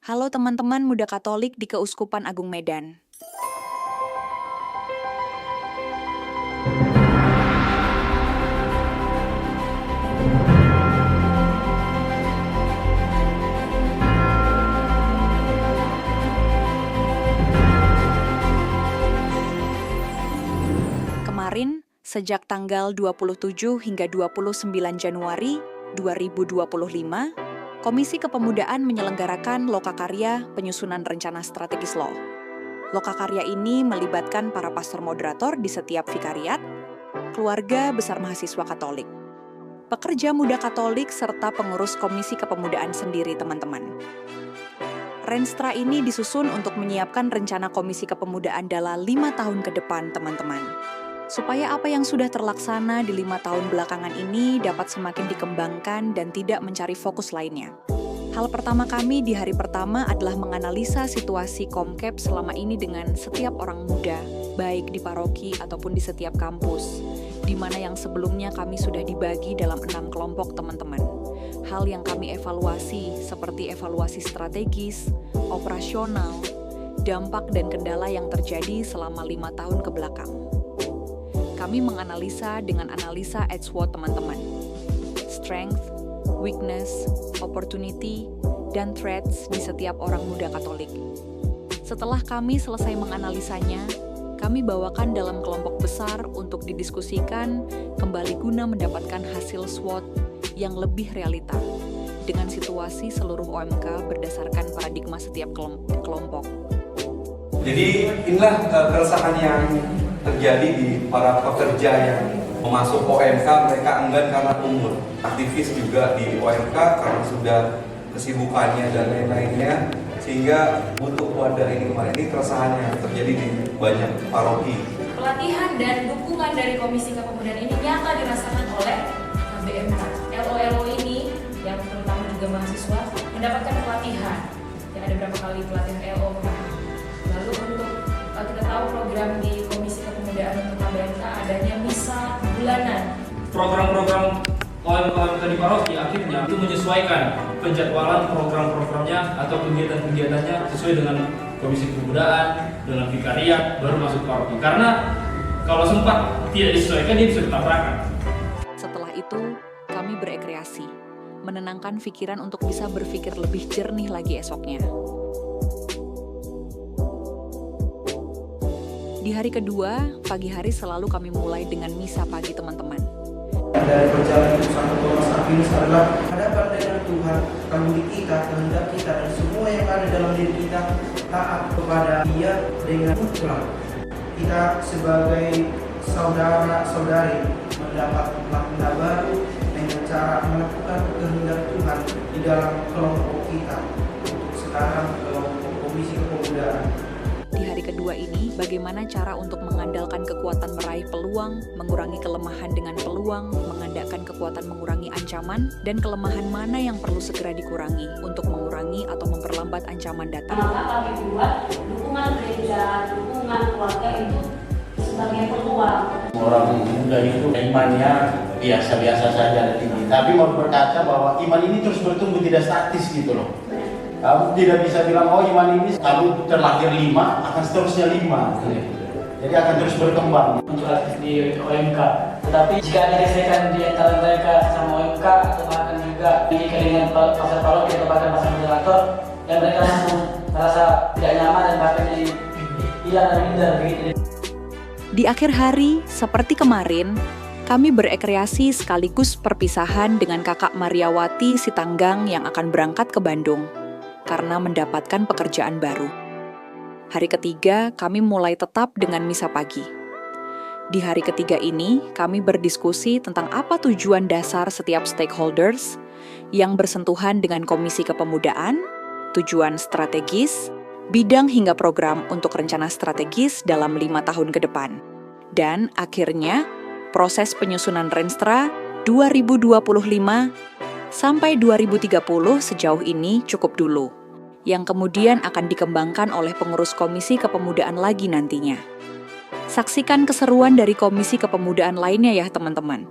Halo teman-teman muda Katolik di Keuskupan Agung Medan. Kemarin, sejak tanggal 27 hingga 29 Januari 2025, Komisi Kepemudaan menyelenggarakan Lokakarya Penyusunan Rencana Strategis Law. Lokakarya ini melibatkan para pastor moderator di setiap vikariat, keluarga besar mahasiswa Katolik, pekerja muda Katolik, serta pengurus Komisi Kepemudaan sendiri, teman-teman. Renstra ini disusun untuk menyiapkan rencana Komisi Kepemudaan dalam 5 tahun ke depan, teman-teman. Supaya apa yang sudah terlaksana di 5 tahun belakangan ini dapat semakin dikembangkan dan tidak mencari fokus lainnya. Hal pertama kami di hari pertama adalah menganalisa situasi Komkep selama ini dengan setiap orang muda, baik di paroki ataupun di setiap kampus, di mana yang sebelumnya kami sudah dibagi dalam 6 kelompok, teman-teman. Hal yang kami evaluasi seperti evaluasi strategis, operasional, dampak dan kendala yang terjadi selama 5 tahun ke belakang. Kami menganalisa dengan analisa EDSWOT, teman-teman. Strength, weakness, opportunity, dan threats di setiap orang muda Katolik. Setelah kami selesai menganalisanya, kami bawakan dalam kelompok besar untuk didiskusikan kembali guna mendapatkan hasil SWOT yang lebih realita dengan situasi seluruh OMK berdasarkan paradigma setiap kelompok. Jadi inilah keresahan yang terjadi di para pekerja yang masuk OMK, mereka enggan karena umur. Aktivis juga di OMK karena sudah kesibukannya dan lain-lainnya, sehingga butuh wadah ini kemarin. Ini keresahan yang terjadi di banyak paroki. Pelatihan dan dukungan dari Komisi Kepemudaan ini nyata dirasakan oleh KBMK. LO ini yang terutama juga mahasiswa mendapatkan pelatihan. Ya, ada berapa kali pelatihan LO. Lalu untuk kita tahu program di Komisi Kepemudaan untuk KBMK adanya misa bulanan. Program-program OMK di paroki akhirnya itu menyesuaikan penjadwalan program-programnya atau kegiatan-kegiatannya sesuai dengan Komisi Kepemudaan, dengan vikariat, baru masuk paroki. Karena kalau sempat tidak disesuaikan, dia bisa bertabrakan. Setelah itu, kami berekreasi, menenangkan pikiran untuk bisa berpikir lebih jernih lagi esoknya. Di hari kedua, pagi hari selalu kami mulai dengan misa pagi, teman-teman. Dari perjalanan hidup Santo Thomas Aquinas adalah hadapan dengan Tuhan, kemudi kita, kehendak kita, dan semua yang ada dalam diri kita taat kepada Dia dengan mutlak. Kita sebagai saudara-saudari mendapat makna baru dengan cara melakukan kehendak Tuhan di dalam kelompok kita. Untuk sekarang kelompok Komisi Kepemudaan. Di hari kedua ini, bagaimana cara untuk mengandalkan kekuatan meraih peluang, mengurangi kelemahan dengan peluang, mengandalkan kekuatan mengurangi ancaman, dan kelemahan mana yang perlu segera dikurangi untuk mengurangi atau memperlambat ancaman datang. Maka kami buat dukungan gereja, dukungan keluarga itu sebagai peluang. Orang muda itu imannya biasa-biasa saja, tinggi. Tapi mau berkata bahwa iman ini terus bertumbuh, tidak statis gitu loh. Kamu tidak bisa bilang, oh iman ini kamu terlahir 5, akan seterusnya 5. Jadi akan terus berkembang. Untuk aktif di OMK. Tetapi jika ada gesekan di antara mereka sama OMK, atau bahkan juga diikat dengan pasar paroki atau bahkan pasar moderator, dan mereka langsung merasa tidak nyaman dan bahkan jadi hilang dan minder begitu. Di akhir hari, seperti kemarin, kami berekreasi sekaligus perpisahan dengan Kakak Mariawati Sitanggang yang akan berangkat ke Bandung karena mendapatkan pekerjaan baru. Hari ketiga, kami mulai tetap dengan misa pagi. Di hari ketiga ini, kami berdiskusi tentang apa tujuan dasar setiap stakeholders yang bersentuhan dengan Komisi Kepemudaan, tujuan strategis, bidang hingga program untuk rencana strategis dalam 5 tahun ke depan. Dan akhirnya, proses penyusunan Renstra 2025 sampai 2030 sejauh ini cukup dulu, yang kemudian akan dikembangkan oleh pengurus Komisi Kepemudaan lagi nantinya. Saksikan keseruan dari Komisi Kepemudaan lainnya ya teman-teman.